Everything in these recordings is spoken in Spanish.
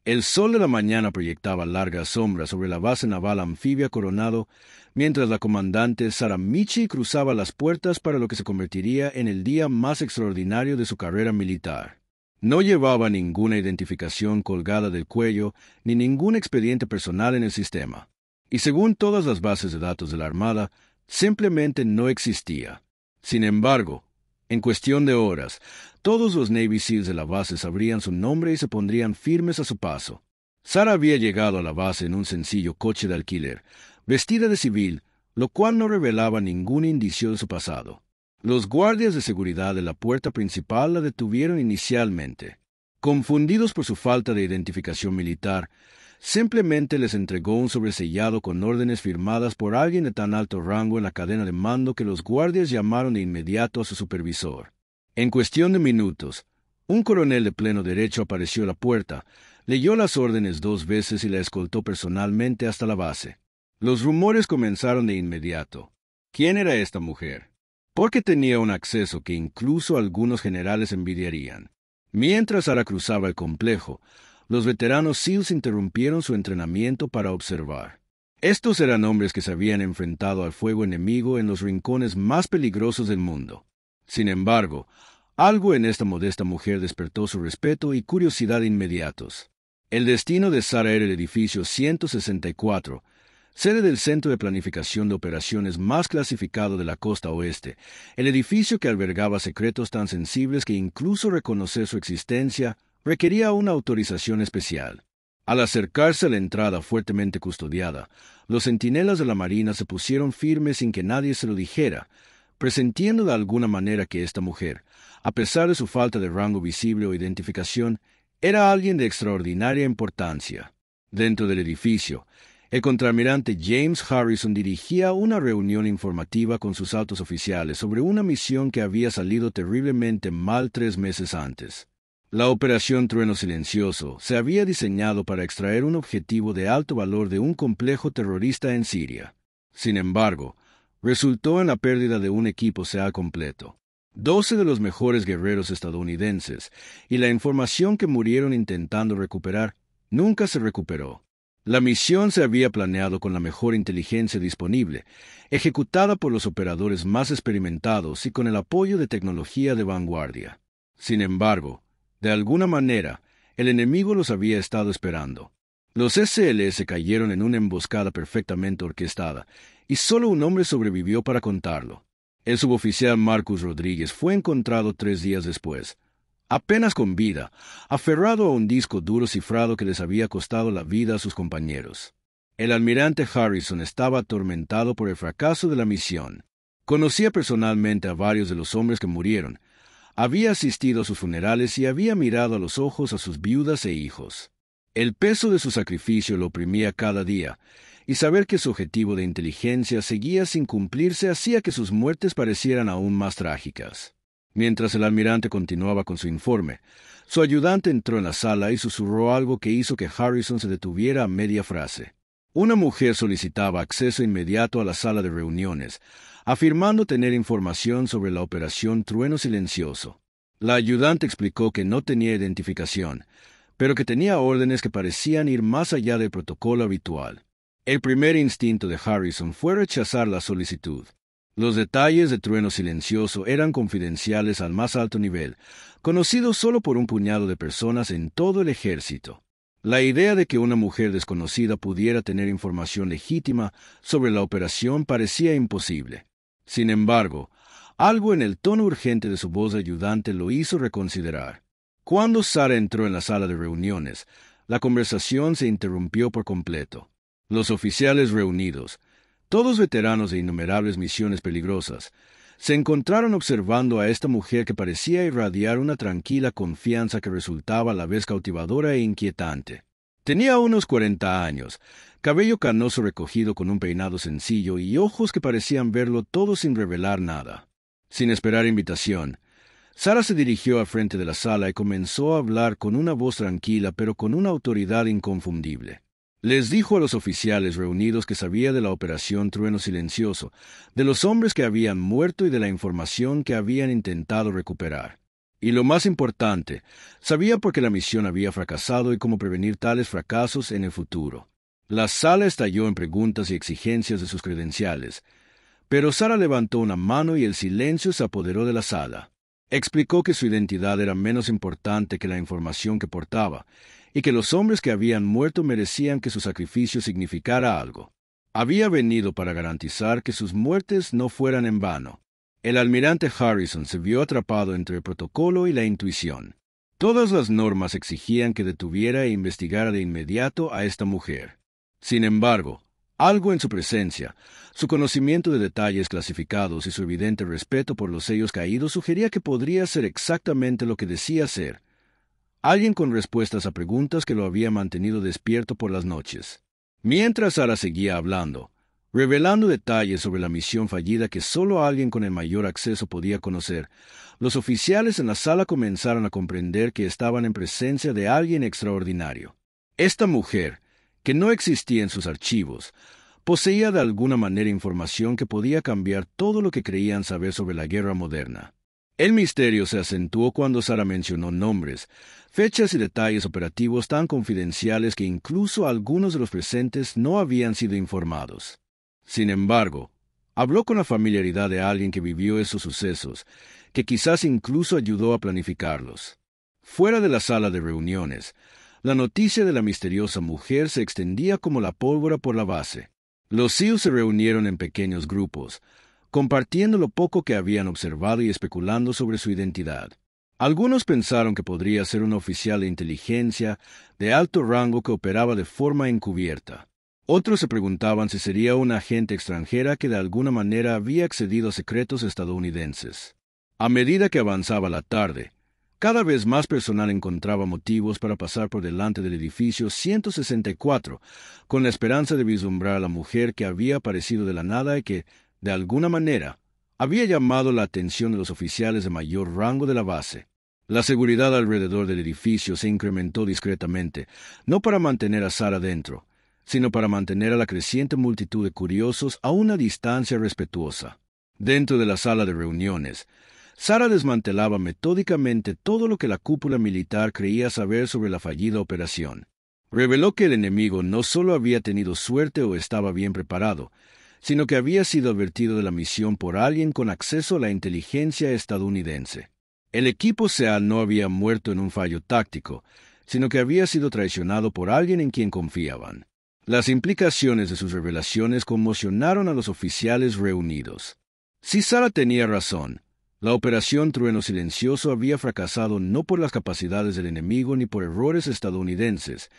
El sol de la mañana proyectaba largas sombras sobre la base naval anfibia Coronado, mientras la comandante Sarah Michie cruzaba las puertas para lo que se convertiría en el día más extraordinario de su carrera militar. No llevaba ninguna identificación colgada del cuello ni ningún expediente personal en el sistema. Y según todas las bases de datos de la Armada, simplemente no existía. Sin embargo, en cuestión de horas, todos los Navy SEALs de la base sabrían su nombre y se pondrían firmes a su paso. Sarah había llegado a la base en un sencillo coche de alquiler, vestida de civil, lo cual no revelaba ningún indicio de su pasado. Los guardias de seguridad de la puerta principal la detuvieron inicialmente. Confundidos por su falta de identificación militar, simplemente les entregó un sobresellado con órdenes firmadas por alguien de tan alto rango en la cadena de mando que los guardias llamaron de inmediato a su supervisor. En cuestión de minutos, un coronel de pleno derecho apareció a la puerta, leyó las órdenes 2 veces y la escoltó personalmente hasta la base. Los rumores comenzaron de inmediato. ¿Quién era esta mujer? Porque tenía un acceso que incluso algunos generales envidiarían. Mientras Sarah cruzaba el complejo, los veteranos SEALs interrumpieron su entrenamiento para observar. Estos eran hombres que se habían enfrentado al fuego enemigo en los rincones más peligrosos del mundo. Sin embargo, algo en esta modesta mujer despertó su respeto y curiosidad inmediatos. El destino de Sarah era el edificio 164, sede del Centro de Planificación de Operaciones más clasificado de la costa oeste, el edificio que albergaba secretos tan sensibles que incluso reconocer su existencia requería una autorización especial. Al acercarse a la entrada fuertemente custodiada, los centinelas de la Marina se pusieron firmes sin que nadie se lo dijera, presentiendo de alguna manera que esta mujer, a pesar de su falta de rango visible o identificación, era alguien de extraordinaria importancia. Dentro del edificio, el contraalmirante James Harrison dirigía una reunión informativa con sus altos oficiales sobre una misión que había salido terriblemente mal 3 meses antes. La Operación Trueno Silencioso se había diseñado para extraer un objetivo de alto valor de un complejo terrorista en Siria. Sin embargo, resultó en la pérdida de un equipo SEAL completo, 12 de los mejores guerreros estadounidenses, y la información que murieron intentando recuperar nunca se recuperó. La misión se había planeado con la mejor inteligencia disponible, ejecutada por los operadores más experimentados y con el apoyo de tecnología de vanguardia. Sin embargo, de alguna manera, el enemigo los había estado esperando. Los SLS cayeron en una emboscada perfectamente orquestada, y solo un hombre sobrevivió para contarlo. El suboficial Marcus Rodríguez fue encontrado 3 días después, apenas con vida, aferrado a un disco duro cifrado que les había costado la vida a sus compañeros. El almirante Harrison estaba atormentado por el fracaso de la misión. Conocía personalmente a varios de los hombres que murieron, había asistido a sus funerales y había mirado a los ojos a sus viudas e hijos. El peso de su sacrificio lo oprimía cada día, y saber que su objetivo de inteligencia seguía sin cumplirse hacía que sus muertes parecieran aún más trágicas. Mientras el almirante continuaba con su informe, su ayudante entró en la sala y susurró algo que hizo que Harrison se detuviera a media frase. Una mujer solicitaba acceso inmediato a la sala de reuniones, afirmando tener información sobre la Operación Trueno Silencioso. La ayudante explicó que no tenía identificación, pero que tenía órdenes que parecían ir más allá del protocolo habitual. El primer instinto de Harrison fue rechazar la solicitud. Los detalles de Trueno Silencioso eran confidenciales al más alto nivel, conocidos solo por un puñado de personas en todo el ejército. La idea de que una mujer desconocida pudiera tener información legítima sobre la operación parecía imposible. Sin embargo, algo en el tono urgente de su voz de ayudante lo hizo reconsiderar. Cuando Sarah entró en la sala de reuniones, la conversación se interrumpió por completo. Los oficiales reunidos, todos veteranos de innumerables misiones peligrosas, se encontraron observando a esta mujer que parecía irradiar una tranquila confianza que resultaba a la vez cautivadora e inquietante. Tenía unos 40 años, cabello canoso recogido con un peinado sencillo y ojos que parecían verlo todo sin revelar nada. Sin esperar invitación, Sarah se dirigió al frente de la sala y comenzó a hablar con una voz tranquila pero con una autoridad inconfundible. Les dijo a los oficiales reunidos que sabía de la Operación Trueno Silencioso, de los hombres que habían muerto y de la información que habían intentado recuperar. Y lo más importante, sabía por qué la misión había fracasado y cómo prevenir tales fracasos en el futuro. La sala estalló en preguntas y exigencias de sus credenciales, pero Sara levantó una mano y el silencio se apoderó de la sala. Explicó que su identidad era menos importante que la información que portaba, y que los hombres que habían muerto merecían que su sacrificio significara algo. Había venido para garantizar que sus muertes no fueran en vano. El almirante Harrison se vio atrapado entre el protocolo y la intuición. Todas las normas exigían que detuviera e investigara de inmediato a esta mujer. Sin embargo, algo en su presencia, su conocimiento de detalles clasificados y su evidente respeto por los sellos caídos sugería que podría ser exactamente lo que decía ser. Alguien con respuestas a preguntas que lo había mantenido despierto por las noches. Mientras Sara seguía hablando, revelando detalles sobre la misión fallida que solo alguien con el mayor acceso podía conocer, los oficiales en la sala comenzaron a comprender que estaban en presencia de alguien extraordinario. Esta mujer, que no existía en sus archivos, poseía de alguna manera información que podía cambiar todo lo que creían saber sobre la guerra moderna. El misterio se acentuó cuando Sara mencionó nombres, fechas y detalles operativos tan confidenciales que incluso algunos de los presentes no habían sido informados. Sin embargo, habló con la familiaridad de alguien que vivió esos sucesos, que quizás incluso ayudó a planificarlos. Fuera de la sala de reuniones, la noticia de la misteriosa mujer se extendía como la pólvora por la base. Los SEALs se reunieron en pequeños grupos, compartiendo lo poco que habían observado y especulando sobre su identidad. Algunos pensaron que podría ser un oficial de inteligencia de alto rango que operaba de forma encubierta. Otros se preguntaban si sería una agente extranjera que de alguna manera había accedido a secretos estadounidenses. A medida que avanzaba la tarde, cada vez más personal encontraba motivos para pasar por delante del edificio 164, con la esperanza de vislumbrar a la mujer que había aparecido de la nada y que, de alguna manera, había llamado la atención de los oficiales de mayor rango de la base. La seguridad alrededor del edificio se incrementó discretamente, no para mantener a Sara dentro, sino para mantener a la creciente multitud de curiosos a una distancia respetuosa. Dentro de la sala de reuniones, Sara desmantelaba metódicamente todo lo que la cúpula militar creía saber sobre la fallida operación. Reveló que el enemigo no solo había tenido suerte o estaba bien preparado, sino que había sido advertido de la misión por alguien con acceso a la inteligencia estadounidense. El equipo SEAL no había muerto en un fallo táctico, sino que había sido traicionado por alguien en quien confiaban. Las implicaciones de sus revelaciones conmocionaron a los oficiales reunidos. Si Sara tenía razón, la Operación Trueno Silencioso había fracasado no por las capacidades del enemigo ni por errores estadounidenses,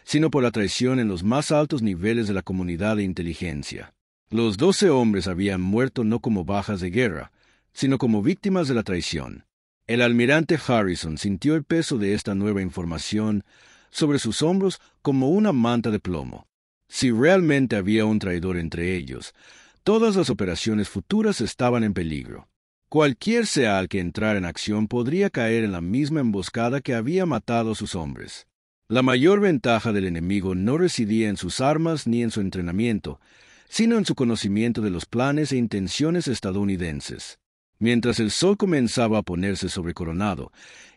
sino por la traición en los más altos niveles de la comunidad de inteligencia. Los 12 hombres habían muerto no como bajas de guerra, sino como víctimas de la traición. El almirante Harrison sintió el peso de esta nueva información sobre sus hombros como una manta de plomo. Si realmente había un traidor entre ellos, todas las operaciones futuras estaban en peligro. Cualquier SEAL que entrara en acción podría caer en la misma emboscada que había matado a sus hombres. La mayor ventaja del enemigo no residía en sus armas ni en su entrenamiento, sino en su conocimiento de los planes e intenciones estadounidenses. Mientras el sol comenzaba a ponerse sobre Coronado,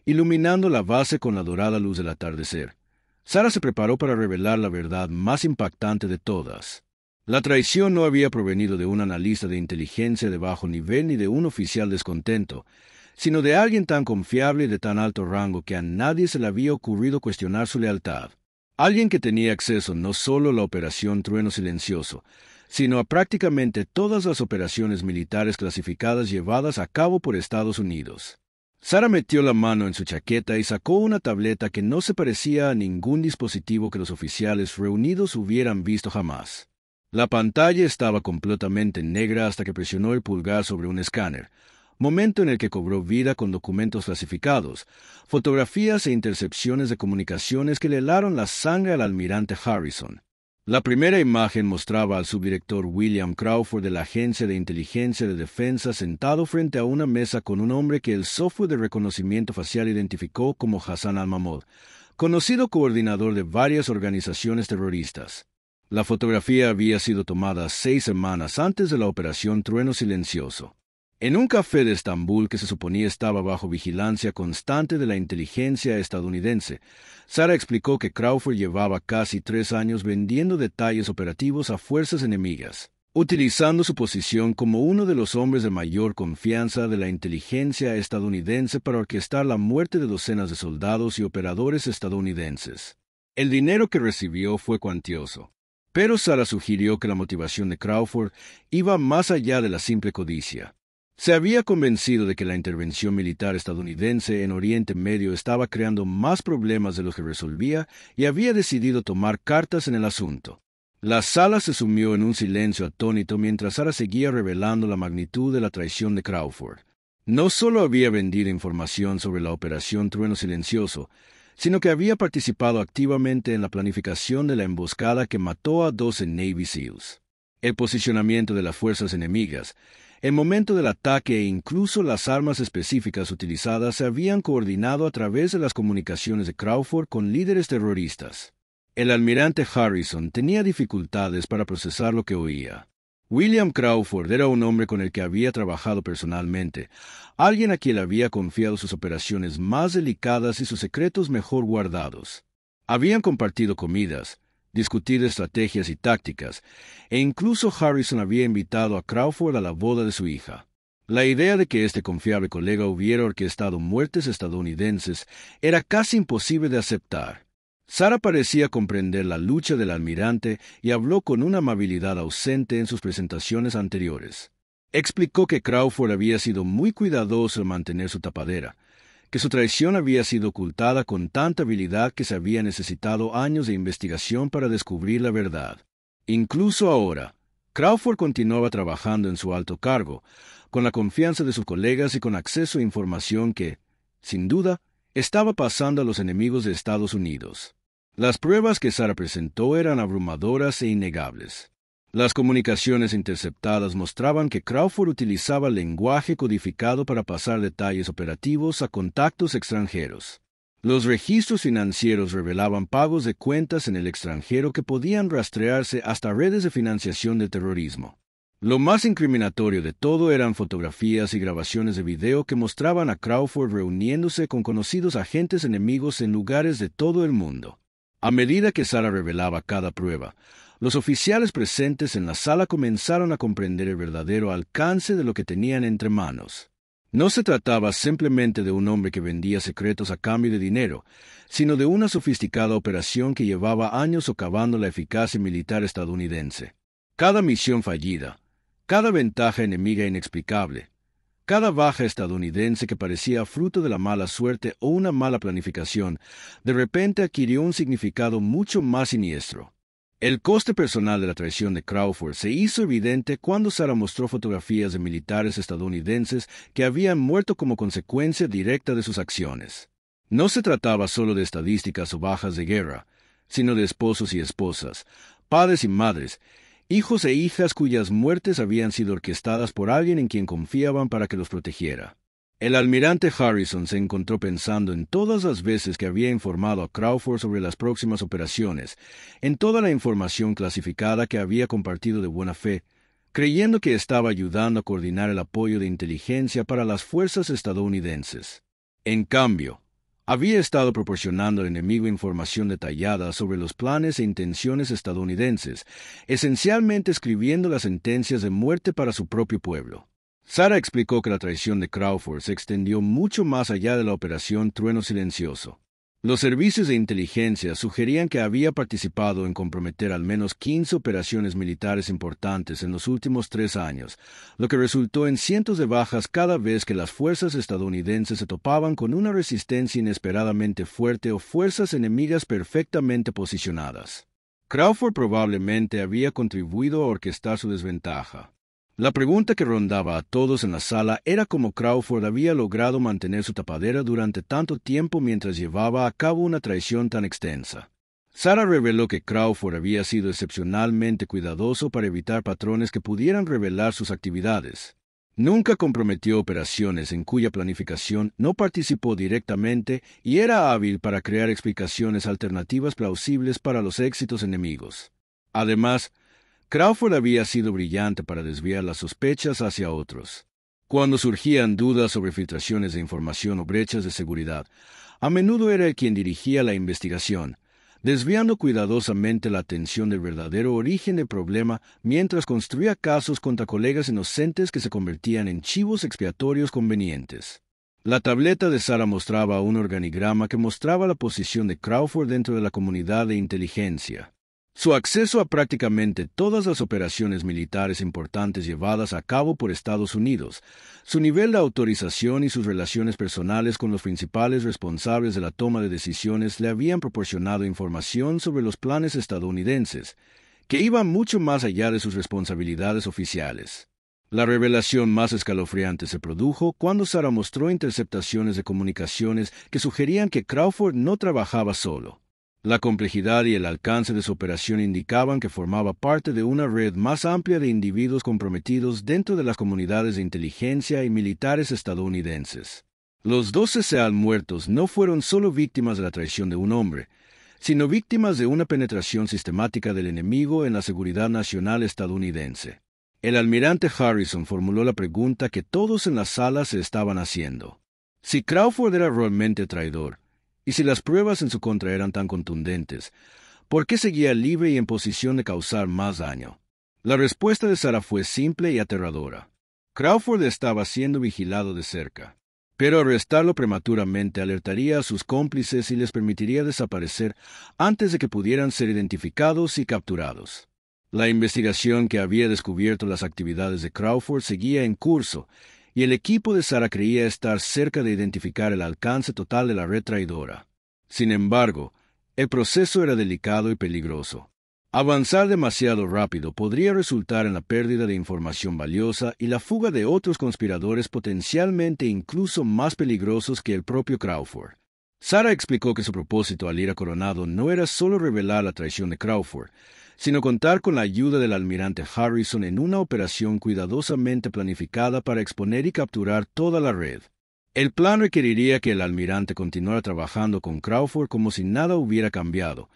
iluminando la base con la dorada luz del atardecer, Sara se preparó para revelar la verdad más impactante de todas. La traición no había provenido de un analista de inteligencia de bajo nivel ni de un oficial descontento, sino de alguien tan confiable y de tan alto rango que a nadie se le había ocurrido cuestionar su lealtad. Alguien que tenía acceso no solo a la Operación Trueno Silencioso, sino a prácticamente todas las operaciones militares clasificadas llevadas a cabo por Estados Unidos. Sara metió la mano en su chaqueta y sacó una tableta que no se parecía a ningún dispositivo que los oficiales reunidos hubieran visto jamás. La pantalla estaba completamente negra hasta que presionó el pulgar sobre un escáner, momento en el que cobró vida con documentos clasificados, fotografías e intercepciones de comunicaciones que le helaron la sangre al almirante Harrison. La primera imagen mostraba al subdirector William Crawford de la Agencia de Inteligencia de Defensa sentado frente a una mesa con un hombre que el software de reconocimiento facial identificó como Hassan al-Mahmoud, conocido coordinador de varias organizaciones terroristas. La fotografía había sido tomada 6 semanas antes de la Operación Trueno Silencioso. En un café de Estambul que se suponía estaba bajo vigilancia constante de la inteligencia estadounidense, Sarah explicó que Crawford llevaba casi 3 años vendiendo detalles operativos a fuerzas enemigas, utilizando su posición como uno de los hombres de mayor confianza de la inteligencia estadounidense para orquestar la muerte de docenas de soldados y operadores estadounidenses. El dinero que recibió fue cuantioso, pero Sarah sugirió que la motivación de Crawford iba más allá de la simple codicia. Se había convencido de que la intervención militar estadounidense en Oriente Medio estaba creando más problemas de los que resolvía y había decidido tomar cartas en el asunto. La sala se sumió en un silencio atónito mientras Sarah seguía revelando la magnitud de la traición de Crawford. No solo había vendido información sobre la Operación Trueno Silencioso, sino que había participado activamente en la planificación de la emboscada que mató a 12 Navy SEALs. El posicionamiento de las fuerzas enemigas, el momento del ataque e incluso las armas específicas utilizadas se habían coordinado a través de las comunicaciones de Crawford con líderes terroristas. El almirante Harrison tenía dificultades para procesar lo que oía. William Crawford era un hombre con el que había trabajado personalmente, alguien a quien le había confiado sus operaciones más delicadas y sus secretos mejor guardados. Habían compartido comidas, discutido estrategias y tácticas, e incluso Harrison había invitado a Crawford a la boda de su hija. La idea de que este confiable colega hubiera orquestado muertes estadounidenses era casi imposible de aceptar. Sarah parecía comprender la lucha del almirante y habló con una amabilidad ausente en sus presentaciones anteriores. Explicó que Crawford había sido muy cuidadoso en mantener su tapadera, que su traición había sido ocultada con tanta habilidad que se había necesitado años de investigación para descubrir la verdad. Incluso ahora, Crawford continuaba trabajando en su alto cargo, con la confianza de sus colegas y con acceso a información que, sin duda, estaba pasando a los enemigos de Estados Unidos. Las pruebas que Sarah presentó eran abrumadoras e innegables. Las comunicaciones interceptadas mostraban que Crawford utilizaba lenguaje codificado para pasar detalles operativos a contactos extranjeros. Los registros financieros revelaban pagos de cuentas en el extranjero que podían rastrearse hasta redes de financiación del terrorismo. Lo más incriminatorio de todo eran fotografías y grabaciones de video que mostraban a Crawford reuniéndose con conocidos agentes enemigos en lugares de todo el mundo. A medida que Sarah revelaba cada prueba, los oficiales presentes en la sala comenzaron a comprender el verdadero alcance de lo que tenían entre manos. No se trataba simplemente de un hombre que vendía secretos a cambio de dinero, sino de una sofisticada operación que llevaba años socavando la eficacia militar estadounidense. Cada misión fallida, cada ventaja enemiga inexplicable, cada baja estadounidense que parecía fruto de la mala suerte o una mala planificación, de repente adquirió un significado mucho más siniestro. El coste personal de la traición de Crawford se hizo evidente cuando Sarah mostró fotografías de militares estadounidenses que habían muerto como consecuencia directa de sus acciones. No se trataba solo de estadísticas o bajas de guerra, sino de esposos y esposas, padres y madres, hijos e hijas cuyas muertes habían sido orquestadas por alguien en quien confiaban para que los protegiera. El almirante Harrison se encontró pensando en todas las veces que había informado a Crawford sobre las próximas operaciones, en toda la información clasificada que había compartido de buena fe, creyendo que estaba ayudando a coordinar el apoyo de inteligencia para las fuerzas estadounidenses. En cambio, había estado proporcionando al enemigo información detallada sobre los planes e intenciones estadounidenses, esencialmente escribiendo las sentencias de muerte para su propio pueblo. Sarah explicó que la traición de Crawford se extendió mucho más allá de la Operación Trueno Silencioso. Los servicios de inteligencia sugerían que había participado en comprometer al menos 15 operaciones militares importantes en los últimos 3 años, lo que resultó en cientos de bajas cada vez que las fuerzas estadounidenses se topaban con una resistencia inesperadamente fuerte o fuerzas enemigas perfectamente posicionadas. Crawford probablemente había contribuido a orquestar su desventaja. La pregunta que rondaba a todos en la sala era cómo Crawford había logrado mantener su tapadera durante tanto tiempo mientras llevaba a cabo una traición tan extensa. Sarah reveló que Crawford había sido excepcionalmente cuidadoso para evitar patrones que pudieran revelar sus actividades. Nunca comprometió operaciones en cuya planificación no participó directamente y era hábil para crear explicaciones alternativas plausibles para los éxitos enemigos. Además, Crawford había sido brillante para desviar las sospechas hacia otros. Cuando surgían dudas sobre filtraciones de información o brechas de seguridad, a menudo era él quien dirigía la investigación, desviando cuidadosamente la atención del verdadero origen del problema mientras construía casos contra colegas inocentes que se convertían en chivos expiatorios convenientes. La tableta de Sarah mostraba un organigrama que mostraba la posición de Crawford dentro de la comunidad de inteligencia. Su acceso a prácticamente todas las operaciones militares importantes llevadas a cabo por Estados Unidos, su nivel de autorización y sus relaciones personales con los principales responsables de la toma de decisiones le habían proporcionado información sobre los planes estadounidenses, que iban mucho más allá de sus responsabilidades oficiales. La revelación más escalofriante se produjo cuando Sarah mostró interceptaciones de comunicaciones que sugerían que Crawford no trabajaba solo. La complejidad y el alcance de su operación indicaban que formaba parte de una red más amplia de individuos comprometidos dentro de las comunidades de inteligencia y militares estadounidenses. Los 12 SEAL muertos no fueron solo víctimas de la traición de un hombre, sino víctimas de una penetración sistemática del enemigo en la seguridad nacional estadounidense. El almirante Harrison formuló la pregunta que todos en la sala se estaban haciendo. Si Crawford era realmente traidor, y si las pruebas en su contra eran tan contundentes, ¿por qué seguía libre y en posición de causar más daño? La respuesta de Sarah fue simple y aterradora. Crawford estaba siendo vigilado de cerca, pero arrestarlo prematuramente alertaría a sus cómplices y les permitiría desaparecer antes de que pudieran ser identificados y capturados. La investigación que había descubierto las actividades de Crawford seguía en curso, y el equipo de Sarah creía estar cerca de identificar el alcance total de la red traidora. Sin embargo, el proceso era delicado y peligroso. Avanzar demasiado rápido podría resultar en la pérdida de información valiosa y la fuga de otros conspiradores potencialmente incluso más peligrosos que el propio Crawford. Sarah explicó que su propósito al ir a Coronado no era solo revelar la traición de Crawford, sino contar con la ayuda del almirante Harrison en una operación cuidadosamente planificada para exponer y capturar toda la red. El plan requeriría que el almirante continuara trabajando con Crawford como si nada hubiera cambiado,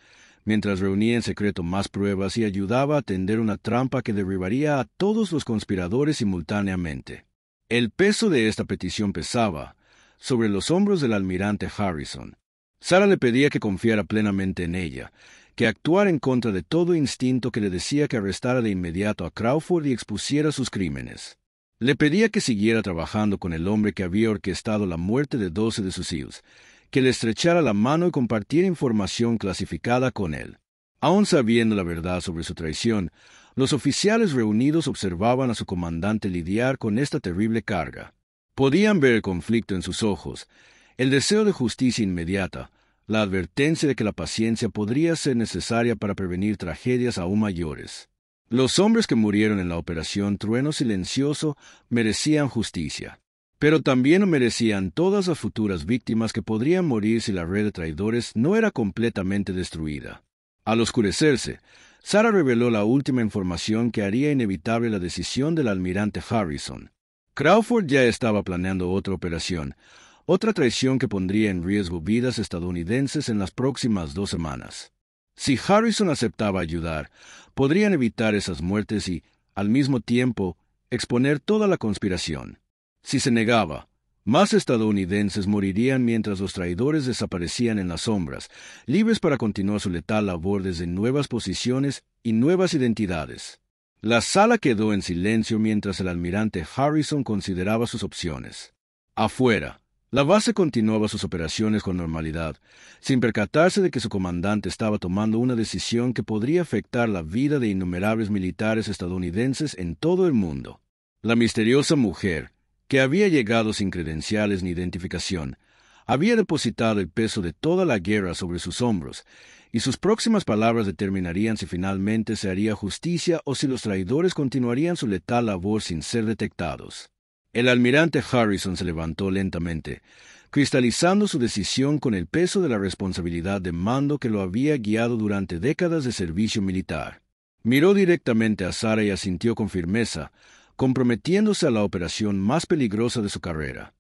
mientras reunía en secreto más pruebas y ayudaba a tender una trampa que derribaría a todos los conspiradores simultáneamente. El peso de esta petición pesaba sobre los hombros del almirante Harrison. Sarah le pedía que confiara plenamente en ella, que actuara en contra de todo instinto que le decía que arrestara de inmediato a Crawford y expusiera sus crímenes. Le pedía que siguiera trabajando con el hombre que había orquestado la muerte de 12 de sus hijos, que le estrechara la mano y compartiera información clasificada con él. Aun sabiendo la verdad sobre su traición, los oficiales reunidos observaban a su comandante lidiar con esta terrible carga. Podían ver el conflicto en sus ojos, el deseo de justicia inmediata, la advertencia de que la paciencia podría ser necesaria para prevenir tragedias aún mayores. Los hombres que murieron en la operación Trueno Silencioso merecían justicia, pero también merecían todas las futuras víctimas que podrían morir si la red de traidores no era completamente destruida. Al oscurecerse, Sarah reveló la última información que haría inevitable la decisión del almirante Harrison. Crawford ya estaba planeando otra operación, otra traición que pondría en riesgo vidas estadounidenses en las próximas 2 semanas. Si Harrison aceptaba ayudar, podrían evitar esas muertes y, al mismo tiempo, exponer toda la conspiración. Si se negaba, más estadounidenses morirían mientras los traidores desaparecían en las sombras, libres para continuar su letal labor desde nuevas posiciones y nuevas identidades. La sala quedó en silencio mientras el almirante Harrison consideraba sus opciones. Afuera, la base continuaba sus operaciones con normalidad, sin percatarse de que su comandante estaba tomando una decisión que podría afectar la vida de innumerables militares estadounidenses en todo el mundo. La misteriosa mujer, que había llegado sin credenciales ni identificación, había depositado el peso de toda la guerra sobre sus hombros, y sus próximas palabras determinarían si finalmente se haría justicia o si los traidores continuarían su letal labor sin ser detectados. El almirante Harrison se levantó lentamente, cristalizando su decisión con el peso de la responsabilidad de mando que lo había guiado durante décadas de servicio militar. Miró directamente a Sarah y asintió con firmeza, comprometiéndose a la operación más peligrosa de su carrera.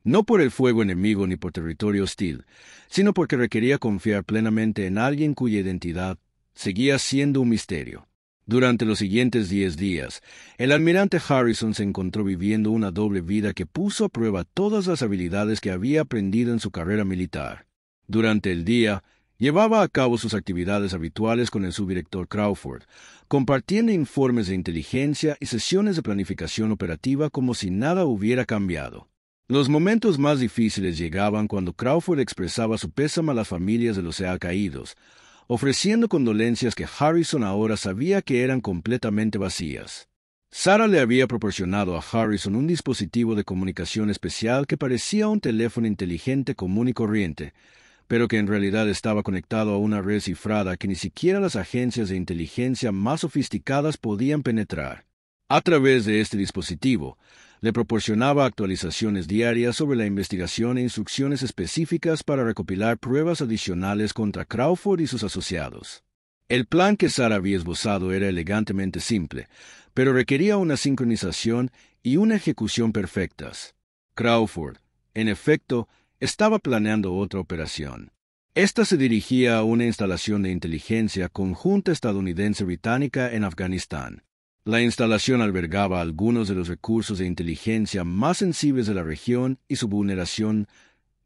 No por el fuego enemigo ni por territorio hostil, sino porque requería confiar plenamente en alguien cuya identidad seguía siendo un misterio. Durante los siguientes 10 días, el almirante Harrison se encontró viviendo una doble vida que puso a prueba todas las habilidades que había aprendido en su carrera militar. Durante el día, llevaba a cabo sus actividades habituales con el subdirector Crawford, compartiendo informes de inteligencia y sesiones de planificación operativa como si nada hubiera cambiado. Los momentos más difíciles llegaban cuando Crawford expresaba su pésame a las familias de los caídos, ofreciendo condolencias que Harrison ahora sabía que eran completamente vacías. Sarah le había proporcionado a Harrison un dispositivo de comunicación especial que parecía un teléfono inteligente común y corriente, pero que en realidad estaba conectado a una red cifrada que ni siquiera las agencias de inteligencia más sofisticadas podían penetrar. A través de este dispositivo, le proporcionaba actualizaciones diarias sobre la investigación e instrucciones específicas para recopilar pruebas adicionales contra Crawford y sus asociados. El plan que Sarah había esbozado era elegantemente simple, pero requería una sincronización y una ejecución perfectas. Crawford, en efecto, estaba planeando otra operación. Esta se dirigía a una instalación de inteligencia conjunta estadounidense-británica en Afganistán. La instalación albergaba algunos de los recursos de inteligencia más sensibles de la región y su vulneración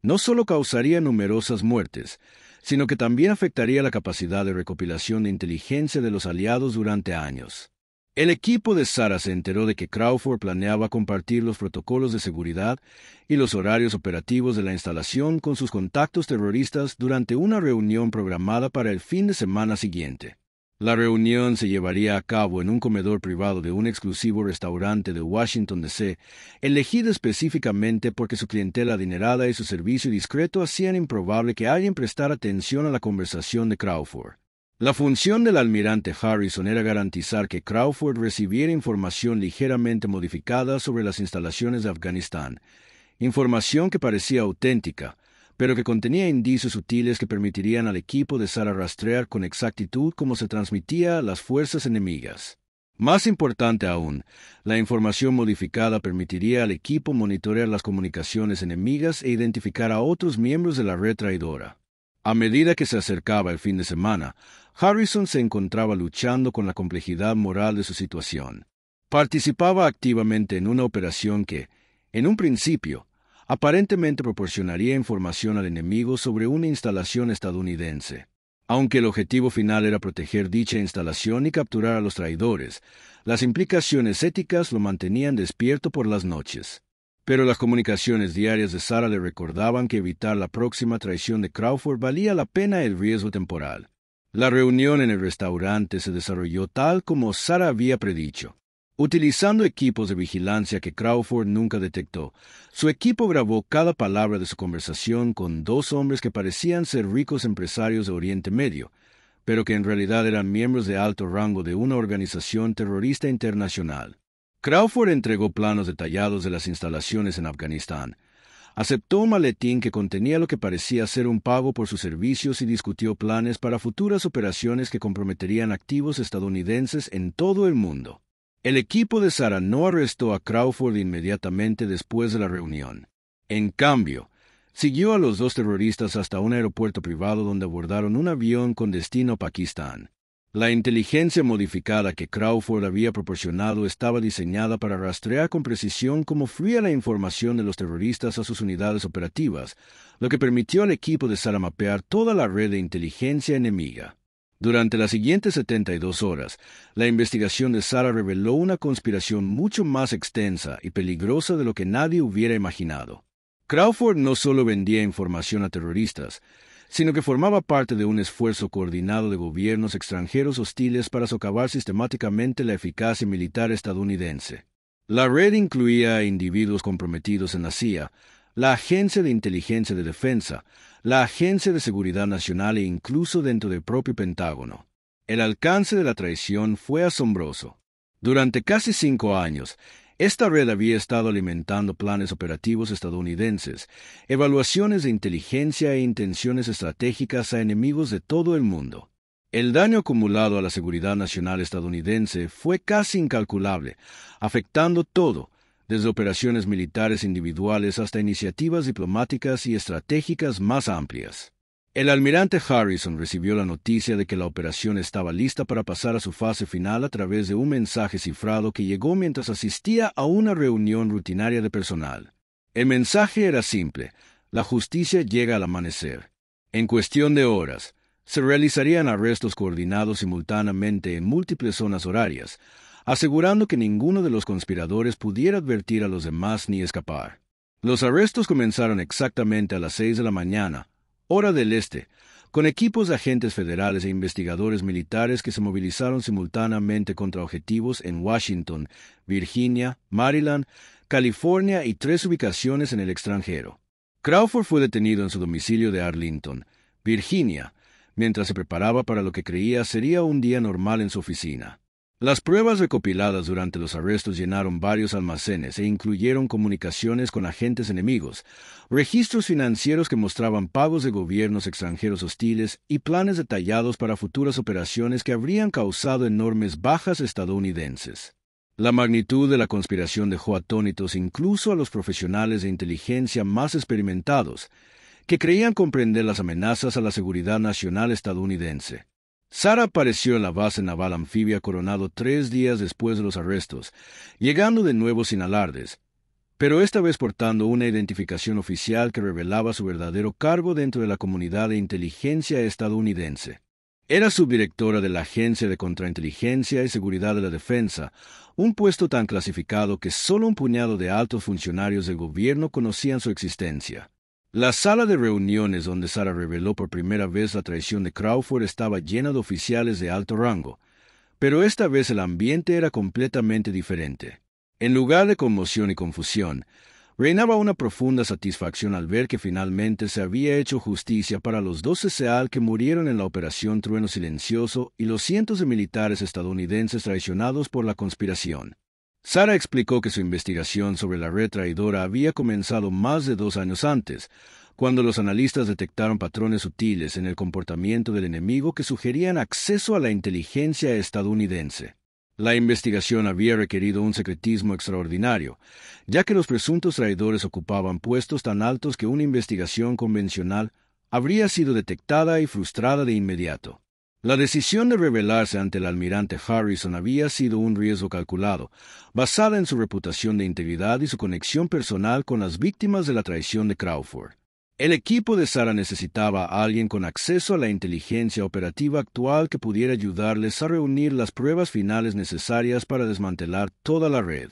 no solo causaría numerosas muertes, sino que también afectaría la capacidad de recopilación de inteligencia de los aliados durante años. El equipo de Sarah se enteró de que Crawford planeaba compartir los protocolos de seguridad y los horarios operativos de la instalación con sus contactos terroristas durante una reunión programada para el fin de semana siguiente. La reunión se llevaría a cabo en un comedor privado de un exclusivo restaurante de Washington, D.C., elegido específicamente porque su clientela adinerada y su servicio discreto hacían improbable que alguien prestara atención a la conversación de Crawford. La función del almirante Harrison era garantizar que Crawford recibiera información ligeramente modificada sobre las instalaciones de Afganistán, información que parecía auténtica, pero que contenía indicios sutiles que permitirían al equipo de Sarah rastrear con exactitud cómo se transmitía a las fuerzas enemigas. Más importante aún, la información modificada permitiría al equipo monitorear las comunicaciones enemigas e identificar a otros miembros de la red traidora. A medida que se acercaba el fin de semana, Harrison se encontraba luchando con la complejidad moral de su situación. Participaba activamente en una operación que, en un principio, aparentemente proporcionaría información al enemigo sobre una instalación estadounidense. Aunque el objetivo final era proteger dicha instalación y capturar a los traidores, las implicaciones éticas lo mantenían despierto por las noches. Pero las comunicaciones diarias de Sarah le recordaban que evitar la próxima traición de Crawford valía la pena el riesgo temporal. La reunión en el restaurante se desarrolló tal como Sarah había predicho. Utilizando equipos de vigilancia que Crawford nunca detectó, su equipo grabó cada palabra de su conversación con dos hombres que parecían ser ricos empresarios de Oriente Medio, pero que en realidad eran miembros de alto rango de una organización terrorista internacional. Crawford entregó planos detallados de las instalaciones en Afganistán, aceptó un maletín que contenía lo que parecía ser un pago por sus servicios y discutió planes para futuras operaciones que comprometerían activos estadounidenses en todo el mundo. El equipo de Sarah no arrestó a Crawford inmediatamente después de la reunión. En cambio, siguió a los dos terroristas hasta un aeropuerto privado donde abordaron un avión con destino a Pakistán. La inteligencia modificada que Crawford había proporcionado estaba diseñada para rastrear con precisión cómo fluía la información de los terroristas a sus unidades operativas, lo que permitió al equipo de Sarah mapear toda la red de inteligencia enemiga. Durante las siguientes 72 horas, la investigación de Sarah reveló una conspiración mucho más extensa y peligrosa de lo que nadie hubiera imaginado. Crawford no solo vendía información a terroristas, sino que formaba parte de un esfuerzo coordinado de gobiernos extranjeros hostiles para socavar sistemáticamente la eficacia militar estadounidense. La red incluía a individuos comprometidos en la CIA, la Agencia de Inteligencia de Defensa, la Agencia de Seguridad Nacional e incluso dentro del propio Pentágono. El alcance de la traición fue asombroso. Durante casi 5 años, esta red había estado alimentando planes operativos estadounidenses, evaluaciones de inteligencia e intenciones estratégicas a enemigos de todo el mundo. El daño acumulado a la seguridad nacional estadounidense fue casi incalculable, afectando todo, desde operaciones militares individuales hasta iniciativas diplomáticas y estratégicas más amplias. El almirante Harrison recibió la noticia de que la operación estaba lista para pasar a su fase final a través de un mensaje cifrado que llegó mientras asistía a una reunión rutinaria de personal. El mensaje era simple: la justicia llega al amanecer. En cuestión de horas, se realizarían arrestos coordinados simultáneamente en múltiples zonas horarias, asegurando que ninguno de los conspiradores pudiera advertir a los demás ni escapar. Los arrestos comenzaron exactamente a las 6 de la mañana, hora del este, con equipos de agentes federales e investigadores militares que se movilizaron simultáneamente contra objetivos en Washington, Virginia, Maryland, California y 3 ubicaciones en el extranjero. Crawford fue detenido en su domicilio de Arlington, Virginia, mientras se preparaba para lo que creía sería un día normal en su oficina. Las pruebas recopiladas durante los arrestos llenaron varios almacenes e incluyeron comunicaciones con agentes enemigos, registros financieros que mostraban pagos de gobiernos extranjeros hostiles y planes detallados para futuras operaciones que habrían causado enormes bajas estadounidenses. La magnitud de la conspiración dejó atónitos incluso a los profesionales de inteligencia más experimentados, que creían comprender las amenazas a la seguridad nacional estadounidense. Sarah apareció en la base naval anfibia Coronado 3 días después de los arrestos, llegando de nuevo sin alardes, pero esta vez portando una identificación oficial que revelaba su verdadero cargo dentro de la comunidad de inteligencia estadounidense. Era subdirectora de la Agencia de Contrainteligencia y Seguridad de la Defensa, un puesto tan clasificado que solo un puñado de altos funcionarios del gobierno conocían su existencia. La sala de reuniones donde Sarah reveló por primera vez la traición de Crawford estaba llena de oficiales de alto rango, pero esta vez el ambiente era completamente diferente. En lugar de conmoción y confusión, reinaba una profunda satisfacción al ver que finalmente se había hecho justicia para los 12 SEAL que murieron en la Operación Trueno Silencioso y los cientos de militares estadounidenses traicionados por la conspiración. Sarah explicó que su investigación sobre la red traidora había comenzado más de 2 años antes, cuando los analistas detectaron patrones sutiles en el comportamiento del enemigo que sugerían acceso a la inteligencia estadounidense. La investigación había requerido un secretismo extraordinario, ya que los presuntos traidores ocupaban puestos tan altos que una investigación convencional habría sido detectada y frustrada de inmediato. La decisión de rebelarse ante el almirante Harrison había sido un riesgo calculado, basada en su reputación de integridad y su conexión personal con las víctimas de la traición de Crawford. El equipo de Sarah necesitaba a alguien con acceso a la inteligencia operativa actual que pudiera ayudarles a reunir las pruebas finales necesarias para desmantelar toda la red.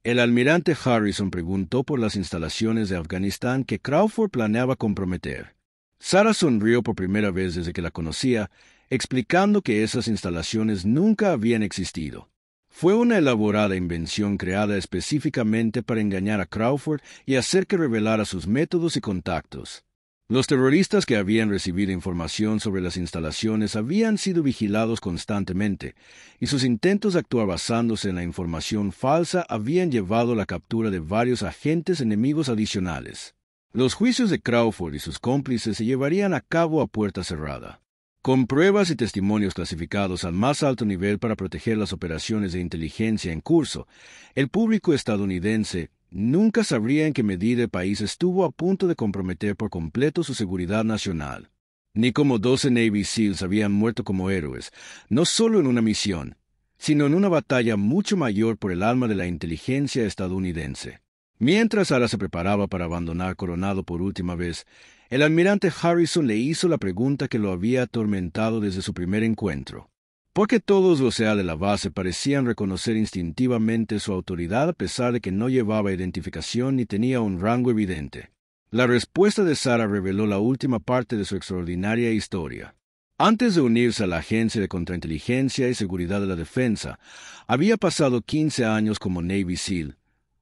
El almirante Harrison preguntó por las instalaciones de Afganistán que Crawford planeaba comprometer. Sarah sonrió por primera vez desde que la conocía, explicando que esas instalaciones nunca habían existido. Fue una elaborada invención creada específicamente para engañar a Crawford y hacer que revelara sus métodos y contactos. Los terroristas que habían recibido información sobre las instalaciones habían sido vigilados constantemente, y sus intentos de actuar basándose en la información falsa habían llevado a la captura de varios agentes enemigos adicionales. Los juicios de Crawford y sus cómplices se llevarían a cabo a puerta cerrada, con pruebas y testimonios clasificados al más alto nivel para proteger las operaciones de inteligencia en curso. El público estadounidense nunca sabría en qué medida el país estuvo a punto de comprometer por completo su seguridad nacional, ni cómo 12 Navy SEALs habían muerto como héroes, no solo en una misión, sino en una batalla mucho mayor por el alma de la inteligencia estadounidense. Mientras Sarah se preparaba para abandonar Coronado por última vez, el almirante Harrison le hizo la pregunta que lo había atormentado desde su primer encuentro. ¿Por qué todos los SEAL de la base parecían reconocer instintivamente su autoridad a pesar de que no llevaba identificación ni tenía un rango evidente? La respuesta de Sarah reveló la última parte de su extraordinaria historia. Antes de unirse a la Agencia de Contrainteligencia y Seguridad de la Defensa, había pasado 15 años como Navy SEAL,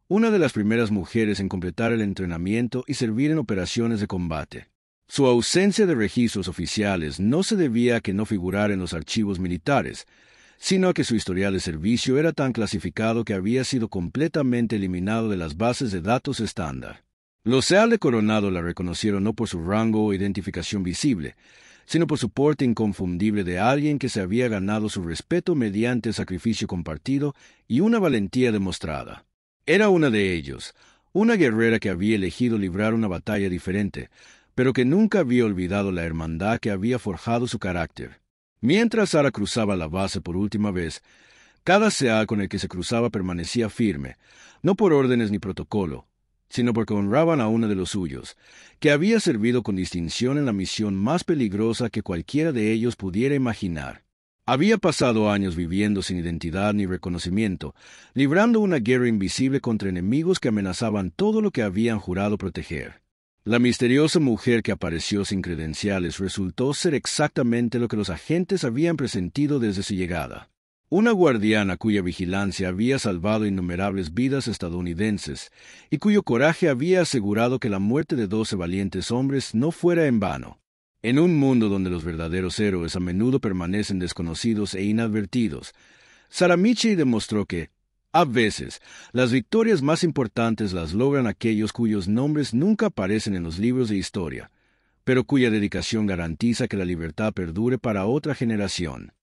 una de las primeras mujeres en completar el entrenamiento y servir en operaciones de combate. Su ausencia de registros oficiales no se debía a que no figurara en los archivos militares, sino a que su historial de servicio era tan clasificado que había sido completamente eliminado de las bases de datos estándar. Los SEAL de Coronado la reconocieron no por su rango o identificación visible, sino por su porte inconfundible de alguien que se había ganado su respeto mediante sacrificio compartido y una valentía demostrada. Era una de ellos, una guerrera que había elegido librar una batalla diferente, pero que nunca había olvidado la hermandad que había forjado su carácter. Mientras Sara cruzaba la base por última vez, cada sea con el que se cruzaba permanecía firme, no por órdenes ni protocolo, sino porque honraban a uno de los suyos, que había servido con distinción en la misión más peligrosa que cualquiera de ellos pudiera imaginar. Había pasado años viviendo sin identidad ni reconocimiento, librando una guerra invisible contra enemigos que amenazaban todo lo que habían jurado proteger. La misteriosa mujer que apareció sin credenciales resultó ser exactamente lo que los agentes habían presentido desde su llegada. Una guardiana cuya vigilancia había salvado innumerables vidas estadounidenses y cuyo coraje había asegurado que la muerte de 12 valientes hombres no fuera en vano. En un mundo donde los verdaderos héroes a menudo permanecen desconocidos e inadvertidos, Saramichi demostró que, a veces, las victorias más importantes las logran aquellos cuyos nombres nunca aparecen en los libros de historia, pero cuya dedicación garantiza que la libertad perdure para otra generación.